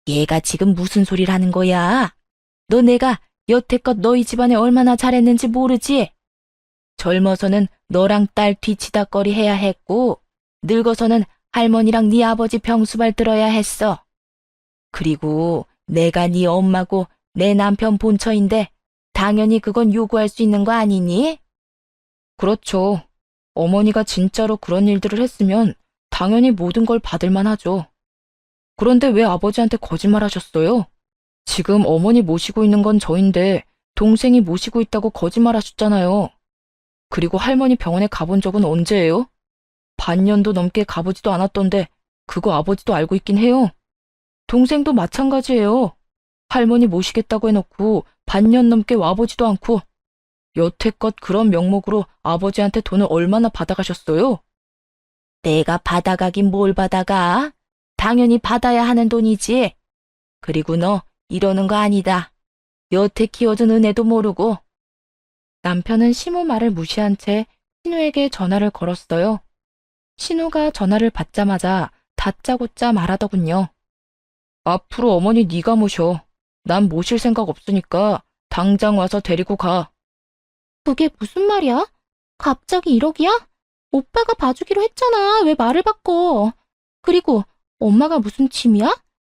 얘가 지금 무슨 소리를 하는 거야? 너 내가 여태껏 너희 집안에 얼마나 잘했는지 모르지? 젊어서는 너랑 딸 뒤치다꺼리 해야 했고, 늙어서는 할머니랑 네 아버지 병수발 들어야 했어. 그리고 내가 네 엄마고 내 남편 본처인데 당연히 그건 요구할 수 있는 거 아니니? 그렇죠. 어머니가 진짜로 그런 일들을 했으면 당연히 모든 걸 받을 만하죠. 그런데 왜 아버지한테 거짓말하셨어요? 지금 어머니 모시고 있는 건 저인데 동생이 모시고 있다고 거짓말하셨잖아요. 그리고 할머니 병원에 가본 적은 언제예요? 반년도 넘게 가보지도 않았던데 그거 아버지도 알고 있긴 해요. 동생도 마찬가지예요. 할머니 모시겠다고 해놓고 반년 넘게 와보지도 않고 여태껏 그런 명목으로 아버지한테 돈을 얼마나 받아가셨어요? 내가 받아가긴 뭘 받아가? 당연히 받아야 하는 돈이지. 그리고 너 이러는 거 아니다. 여태 키워준 은혜도 모르고. 남편은 시모 말을 무시한 채 신우에게 전화를 걸었어요. 신우가 전화를 받자마자 다짜고짜 말하더군요. 앞으로 어머니 네가 모셔. 난 모실 생각 없으니까 당장 와서 데리고 가. 그게 무슨 말이야? 갑자기 1억이야? 오빠가 봐주기로 했잖아. 왜 말을 바꿔? 그리고 엄마가 무슨 짐이야?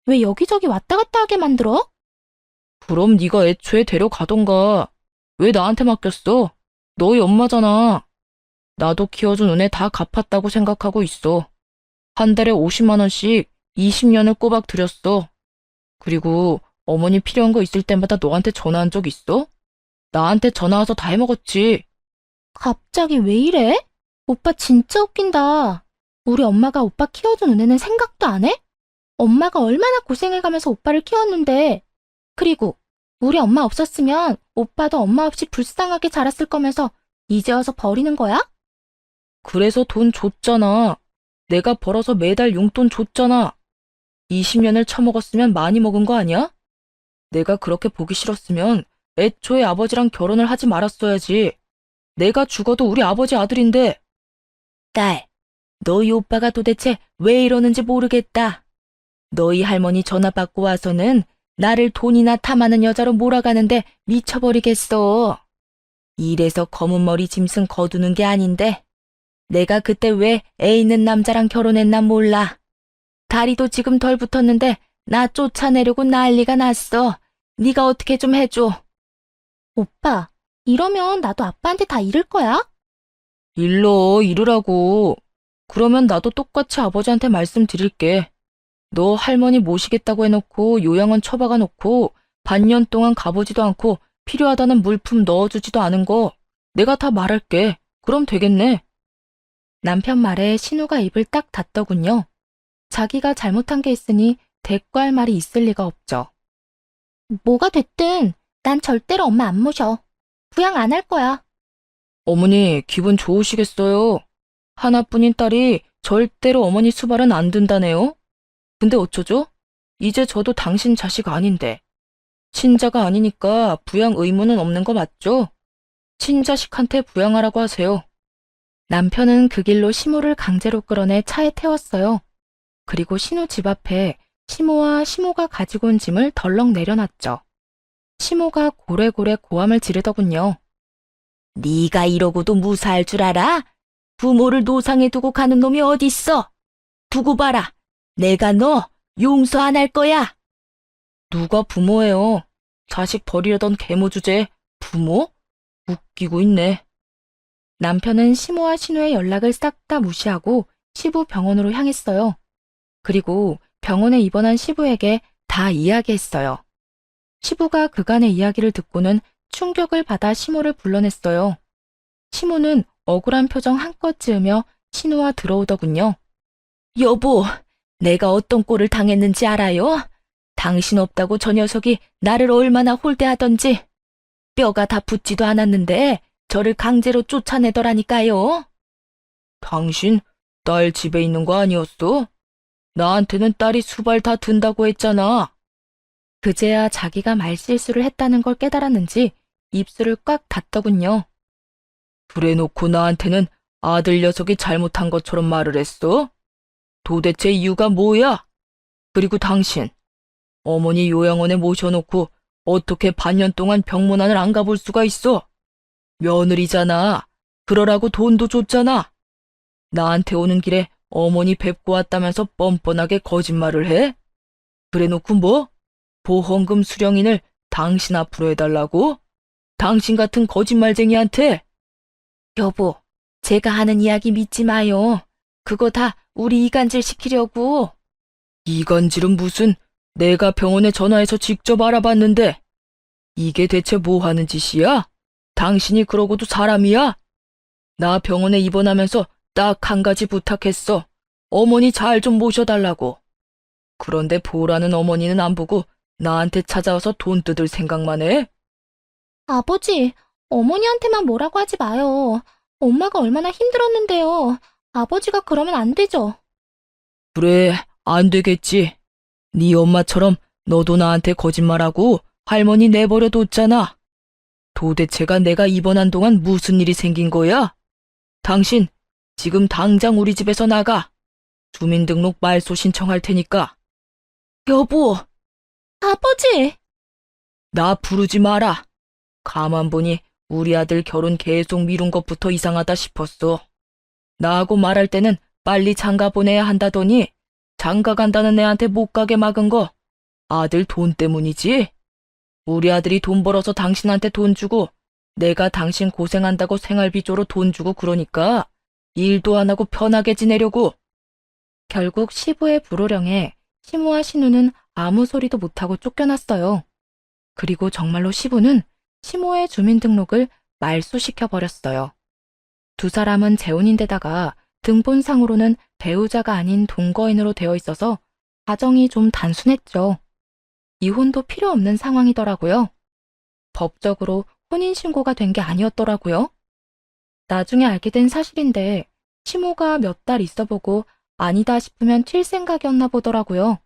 왜 여기저기 왔다 갔다 하게 만들어? 그럼 네가 애초에 데려가던가. 왜 나한테 맡겼어? 너희 엄마잖아. 나도 키워준 은혜 다 갚았다고 생각하고 있어. 한 달에 50만 원씩 20년을 꼬박 들였어. 그리고 어머니 필요한 거 있을 때마다 너한테 전화한 적 있어? 나한테 전화 와서 다 해먹었지. 갑자기 왜 이래? 오빠 진짜 웃긴다. 우리 엄마가 오빠 키워준 은혜는 생각도 안 해? 엄마가 얼마나 고생해가면서 오빠를 키웠는데. 그리고 우리 엄마 없었으면 오빠도 엄마 없이 불쌍하게 자랐을 거면서 이제 와서 버리는 거야? 그래서 돈 줬잖아. 내가 벌어서 매달 용돈 줬잖아. 20년을 처먹었으면 많이 먹은 거 아니야? 내가 그렇게 보기 싫었으면 애초에 아버지랑 결혼을 하지 말았어야지. 내가 죽어도 우리 아버지 아들인데. 딸, 너희 오빠가 도대체 왜 이러는지 모르겠다. 너희 할머니 전화 받고 와서는 나를 돈이나 탐하는 여자로 몰아가는데 미쳐버리겠어. 이래서 검은 머리 짐승 거두는 게 아닌데 내가 그때 왜 애 있는 남자랑 결혼했나 몰라. 다리도 지금 덜 붙었는데 나 쫓아내려고 난리가 났어. 네가 어떻게 좀 해줘. 오빠, 이러면 나도 아빠한테 다 잃을 거야? 이르라고. 그러면 나도 똑같이 아버지한테 말씀드릴게. 너 할머니 모시겠다고 해놓고 요양원 처박아 놓고 반년 동안 가보지도 않고 필요하다는 물품 넣어주지도 않은 거 내가 다 말할게. 그럼 되겠네. 남편 말에 신우가 입을 딱 닫더군요. 자기가 잘못한 게 있으니 대꾸할 말이 있을 리가 없죠. 뭐가 됐든 난 절대로 엄마 안 모셔. 부양 안 할 거야. 어머니 기분 좋으시겠어요. 하나뿐인 딸이 절대로 어머니 수발은 안 든다네요. 근데 어쩌죠? 이제 저도 당신 자식 아닌데. 친자가 아니니까 부양 의무는 없는 거 맞죠? 친자식한테 부양하라고 하세요. 남편은 그 길로 시모를 강제로 끌어내 차에 태웠어요. 그리고 신우 집 앞에 시모와 시모가 가지고 온 짐을 덜렁 내려놨죠. 시모가 고래고래 고함을 지르더군요. 네가 이러고도 무사할 줄 알아? 부모를 노상에 두고 가는 놈이 어딨어? 두고 봐라. 내가 너 용서 안 할 거야. 누가 부모예요? 자식 버리려던 계모 주제에 부모? 웃기고 있네. 남편은 시모와 신우의 연락을 싹 다 무시하고 시부 병원으로 향했어요. 그리고 병원에 입원한 시부에게 다 이야기했어요. 시부가 그간의 이야기를 듣고는 충격을 받아 시모를 불러냈어요. 시모는 억울한 표정 한껏 지으며 신우와 들어오더군요. 여보, 내가 어떤 꼴을 당했는지 알아요? 당신 없다고 저 녀석이 나를 얼마나 홀대하던지. 뼈가 다 붙지도 않았는데 저를 강제로 쫓아내더라니까요. 당신 딸 집에 있는 거 아니었어? 나한테는 딸이 수발 다 든다고 했잖아. 그제야 자기가 말실수를 했다는 걸 깨달았는지 입술을 꽉 닫더군요. 그래놓고 나한테는 아들 녀석이 잘못한 것처럼 말을 했어? 도대체 이유가 뭐야? 그리고 당신, 어머니 요양원에 모셔놓고 어떻게 반년 동안 병문안을 안 가볼 수가 있어? 며느리잖아. 그러라고 돈도 줬잖아. 나한테 오는 길에 어머니 뵙고 왔다면서 뻔뻔하게 거짓말을 해? 그래놓고 뭐? 보험금 수령인을 당신 앞으로 해달라고? 당신 같은 거짓말쟁이한테? 여보, 제가 하는 이야기 믿지 마요. 그거 다 우리 이간질 시키려고. 이간질은 무슨, 내가 병원에 전화해서 직접 알아봤는데. 이게 대체 뭐 하는 짓이야? 당신이 그러고도 사람이야? 나 병원에 입원하면서 딱 한 가지 부탁했어. 어머니 잘 좀 모셔달라고. 그런데 보라는 어머니는 안 보고 나한테 찾아와서 돈 뜯을 생각만 해? 아버지, 어머니한테만 뭐라고 하지 마요. 엄마가 얼마나 힘들었는데요. 아버지가 그러면 안 되죠. 그래, 안 되겠지. 네 엄마처럼 너도 나한테 거짓말하고 할머니 내버려 뒀잖아. 도대체가 내가 입원한 동안 무슨 일이 생긴 거야? 당신, 지금 당장 우리 집에서 나가. 주민등록 말소 신청할 테니까. 여보, 아버지! 나 부르지 마라. 가만 보니 우리 아들 결혼 계속 미룬 것부터 이상하다 싶었어. 나하고 말할 때는 빨리 장가 보내야 한다더니 장가 간다는 애한테 못 가게 막은 거 아들 돈 때문이지? 우리 아들이 돈 벌어서 당신한테 돈 주고 내가 당신 고생한다고 생활비조로 돈 주고 그러니까 일도 안 하고 편하게 지내려고. 결국 시부의 불호령에 시모와 신우는 아무 소리도 못하고 쫓겨났어요. 그리고 정말로 시부는 시모의 주민등록을 말소시켜버렸어요. 두 사람은 재혼인데다가 등본상으로는 배우자가 아닌 동거인으로 되어 있어서 가정이 좀 단순했죠. 이혼도 필요 없는 상황이더라고요. 법적으로 혼인신고가 된 게 아니었더라고요. 나중에 알게 된 사실인데 시모가 몇 달 있어보고 아니다 싶으면 튈 생각이었나 보더라고요.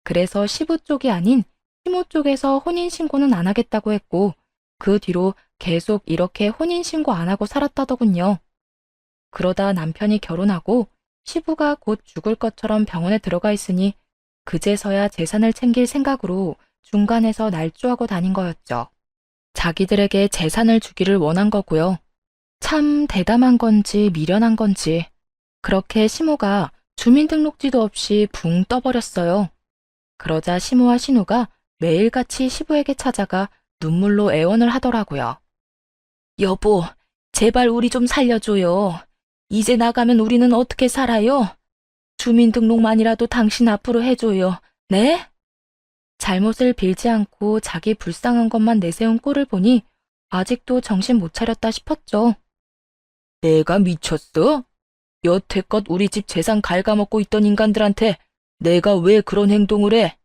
그래서 시부 쪽이 아닌 시모 쪽에서 혼인신고는 안 하겠다고 했고 그 뒤로 계속 이렇게 혼인신고 안 하고 살았다더군요. 그러다 남편이 결혼하고 시부가 곧 죽을 것처럼 병원에 들어가 있으니 그제서야 재산을 챙길 생각으로 중간에서 날조하고 다닌 거였죠. 자기들에게 재산을 주기를 원한 거고요. 참 대담한 건지 미련한 건지 그렇게 시모가 주민등록지도 없이 붕 떠버렸어요. 그러자 시모와 신우가 매일같이 시부에게 찾아가 눈물로 애원을 하더라고요. 여보, 제발 우리 좀 살려줘요. 이제 나가면 우리는 어떻게 살아요? 주민등록만이라도 당신 앞으로 해줘요. 네? 잘못을 빌지 않고 자기 불쌍한 것만 내세운 꼴을 보니 아직도 정신 못 차렸다 싶었죠. 내가 미쳤어? 여태껏 우리 집 재산 갉아먹고 있던 인간들한테 내가 왜 그런 행동을 해?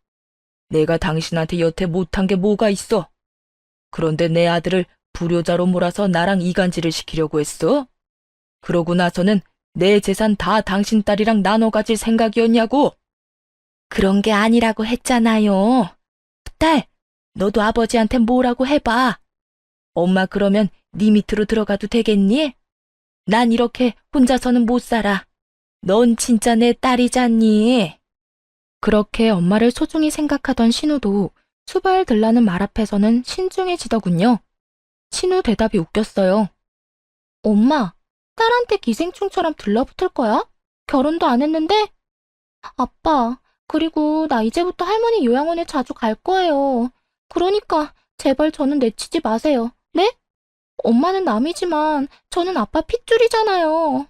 내가 당신한테 여태 못한 게 뭐가 있어? 그런데 내 아들을 불효자로 몰아서 나랑 이간질을 시키려고 했어? 그러고 나서는 내 재산 다 당신 딸이랑 나눠 가질 생각이었냐고? 그런 게 아니라고 했잖아요. 딸, 너도 아버지한테 뭐라고 해봐. 엄마 그러면 네 밑으로 들어가도 되겠니? 난 이렇게 혼자서는 못 살아. 넌 진짜 내 딸이잖니. 그렇게 엄마를 소중히 생각하던 신우도 수발 들라는 말 앞에서는 신중해지더군요. 신우 대답이 웃겼어요. 엄마, 딸한테 기생충처럼 들러붙을 거야? 결혼도 안 했는데? 아빠, 그리고 나 이제부터 할머니 요양원에 자주 갈 거예요. 그러니까 제발 저는 내치지 마세요. 네? 엄마는 남이지만 저는 아빠 핏줄이잖아요.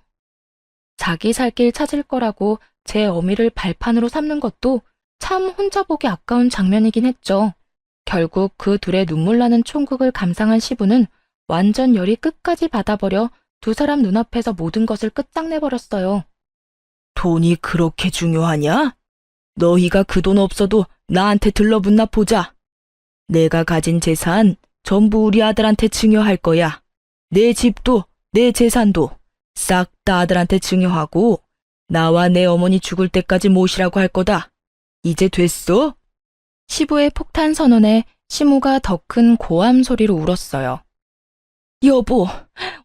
자기 살 길 찾을 거라고 제 어미를 발판으로 삼는 것도 참 혼자 보기 아까운 장면이긴 했죠. 결국 그 둘의 눈물 나는 총극을 감상한 시부는 완전 열이 끝까지 받아버려 두 사람 눈앞에서 모든 것을 끝장내버렸어요. 돈이 그렇게 중요하냐? 너희가 그 돈 없어도 나한테 들러붙나 보자. 내가 가진 재산 전부 우리 아들한테 증여할 거야. 내 집도 내 재산도 싹 다 아들한테 증여하고 나와 내 어머니 죽을 때까지 모시라고 할 거다. 이제 됐어? 시부의 폭탄 선언에 시모가 더 큰 고함 소리로 울었어요. 여보,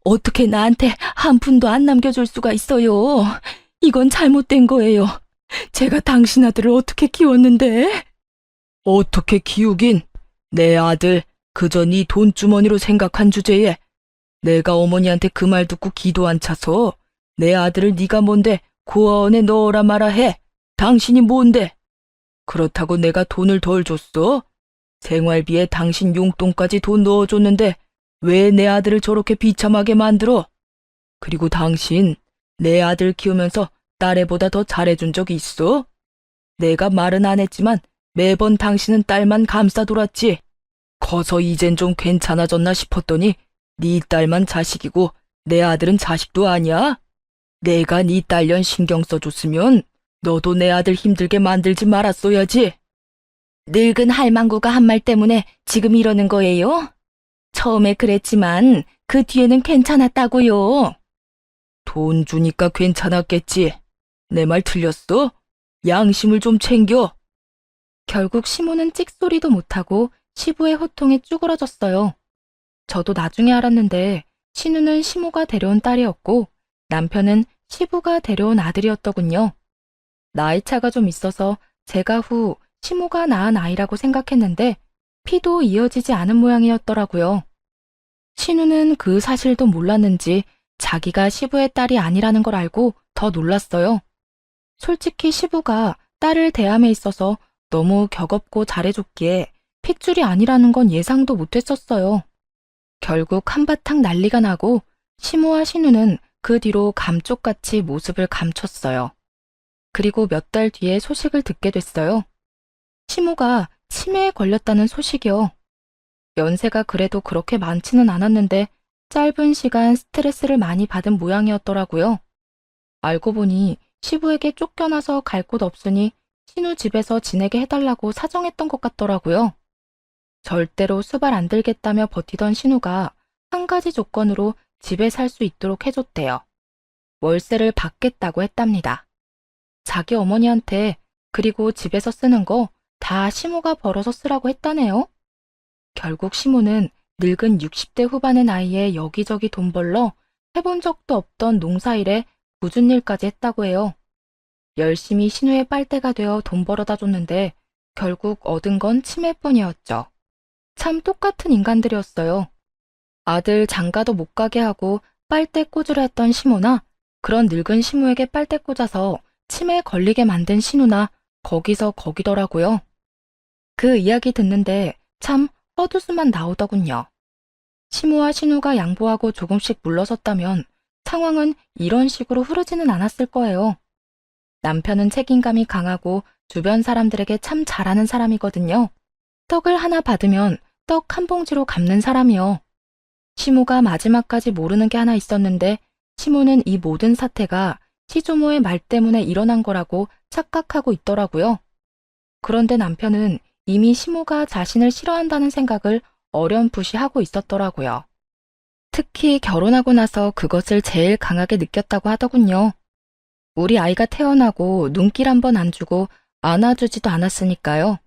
어떻게 나한테 한 푼도 안 남겨줄 수가 있어요? 이건 잘못된 거예요. 제가 당신 아들을 어떻게 키웠는데? 어떻게 키우긴? 내 아들 그저 네 돈주머니로 생각한 주제에 내가 어머니한테 그 말 듣고 기도 안 차서 내 아들을 네가 뭔데 고아원에 넣어라 마라 해. 당신이 뭔데? 그렇다고 내가 돈을 덜 줬어? 생활비에 당신 용돈까지 돈 넣어줬는데 왜 내 아들을 저렇게 비참하게 만들어? 그리고 당신 내 아들 키우면서 딸애보다 더 잘해준 적이 있어? 내가 말은 안 했지만 매번 당신은 딸만 감싸돌았지. 커서 이젠 좀 괜찮아졌나 싶었더니 네 딸만 자식이고 내 아들은 자식도 아니야? 내가 네 딸년 신경 써줬으면 너도 내 아들 힘들게 만들지 말았어야지. 늙은 할망구가 한 말 때문에 지금 이러는 거예요? 처음에 그랬지만 그 뒤에는 괜찮았다고요. 돈 주니까 괜찮았겠지. 내 말 틀렸어? 양심을 좀 챙겨. 결국 시모는 찍소리도 못하고 시부의 호통에 쭈그러졌어요. 저도 나중에 알았는데 신우는 시모가 데려온 딸이었고 남편은 시부가 데려온 아들이었더군요. 나이 차가 좀 있어서 제가 후 시모가 낳은 아이라고 생각했는데 피도 이어지지 않은 모양이었더라고요. 신우는 그 사실도 몰랐는지 자기가 시부의 딸이 아니라는 걸 알고 더 놀랐어요. 솔직히 시부가 딸을 대함에 있어서 너무 격없고 잘해줬기에 핏줄이 아니라는 건 예상도 못했었어요. 결국 한바탕 난리가 나고 시모와 신우는 그 뒤로 감쪽같이 모습을 감췄어요. 그리고 몇 달 뒤에 소식을 듣게 됐어요. 시모가 치매에 걸렸다는 소식이요. 연세가 그래도 그렇게 많지는 않았는데 짧은 시간 스트레스를 많이 받은 모양이었더라고요. 알고 보니 시부에게 쫓겨나서 갈 곳 없으니 신우 집에서 지내게 해달라고 사정했던 것 같더라고요. 절대로 수발 안 들겠다며 버티던 신우가 한 가지 조건으로 집에 살 수 있도록 해줬대요. 월세를 받겠다고 했답니다. 자기 어머니한테 그리고 집에서 쓰는 거 다 시모가 벌어서 쓰라고 했다네요. 결국 시모는 늙은 60대 후반의 나이에 여기저기 돈 벌러 해본 적도 없던 농사일에 굳은 일까지 했다고 해요. 열심히 신우의 빨대가 되어 돈 벌어다 줬는데 결국 얻은 건 치매뿐이었죠. 참 똑같은 인간들이었어요. 아들 장가도 못 가게 하고 빨대 꽂으려 했던 시모나 그런 늙은 시모에게 빨대 꽂아서 치매에 걸리게 만든 신우나 거기서 거기더라고요. 그 이야기 듣는데 참 헛웃음만 나오더군요. 시모와 신우가 양보하고 조금씩 물러섰다면 상황은 이런 식으로 흐르지는 않았을 거예요. 남편은 책임감이 강하고 주변 사람들에게 참 잘하는 사람이거든요. 떡을 하나 받으면 떡 한 봉지로 갚는 사람이요. 시모가 마지막까지 모르는 게 하나 있었는데 시모는 이 모든 사태가 시조모의 말 때문에 일어난 거라고 착각하고 있더라고요. 그런데 남편은 이미 시모가 자신을 싫어한다는 생각을 어렴풋이 하고 있었더라고요. 특히 결혼하고 나서 그것을 제일 강하게 느꼈다고 하더군요. 우리 아이가 태어나고 눈길 한 번 안 주고 안아주지도 않았으니까요.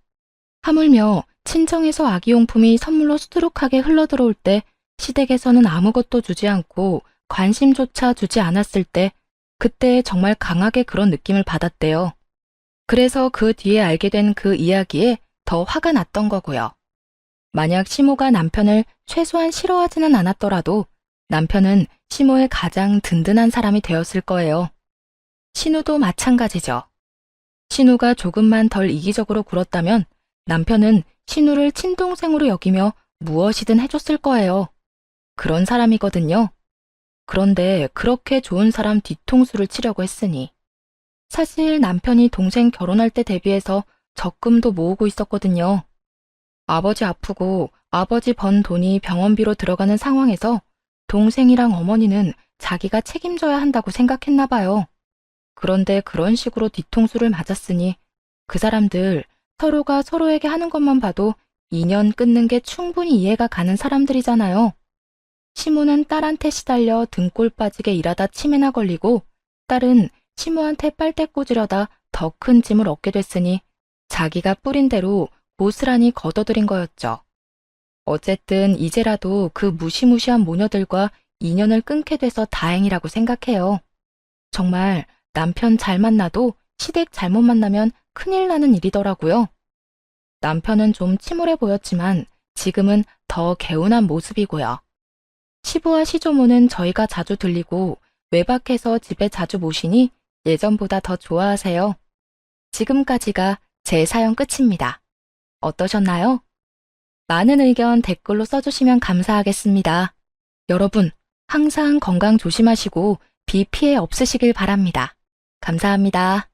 하물며 친정에서 아기용품이 선물로 수두룩하게 흘러들어올 때 시댁에서는 아무것도 주지 않고 관심조차 주지 않았을 때 그때 정말 강하게 그런 느낌을 받았대요. 그래서 그 뒤에 알게 된 그 이야기에 더 화가 났던 거고요. 만약 시모가 남편을 최소한 싫어하지는 않았더라도 남편은 시모의 가장 든든한 사람이 되었을 거예요. 신우도 마찬가지죠. 신우가 조금만 덜 이기적으로 굴었다면 남편은 신우를 친동생으로 여기며 무엇이든 해줬을 거예요. 그런 사람이거든요. 그런데 그렇게 좋은 사람 뒤통수를 치려고 했으니. 사실 남편이 동생 결혼할 때 대비해서 적금도 모으고 있었거든요. 아버지 아프고 아버지 번 돈이 병원비로 들어가는 상황에서 동생이랑 어머니는 자기가 책임져야 한다고 생각했나 봐요. 그런데 그런 식으로 뒤통수를 맞았으니 그 사람들 서로가 서로에게 하는 것만 봐도 인연 끊는 게 충분히 이해가 가는 사람들이잖아요. 시모는 딸한테 시달려 등골 빠지게 일하다 치매나 걸리고 딸은 시모한테 빨대 꽂으려다 더 큰 짐을 얻게 됐으니 자기가 뿌린 대로 고스란히 걷어들인 거였죠. 어쨌든 이제라도 그 무시무시한 모녀들과 인연을 끊게 돼서 다행이라고 생각해요. 정말 남편 잘 만나도 시댁 잘못 만나면 큰일 나는 일이더라고요. 남편은 좀 침울해 보였지만 지금은 더 개운한 모습이고요. 시부와 시조모는 저희가 자주 들리고 외박해서 집에 자주 모시니 예전보다 더 좋아하세요. 지금까지가 제 사연 끝입니다. 어떠셨나요? 많은 의견 댓글로 써주시면 감사하겠습니다. 여러분, 항상 건강 조심하시고 비 피해 없으시길 바랍니다. 감사합니다.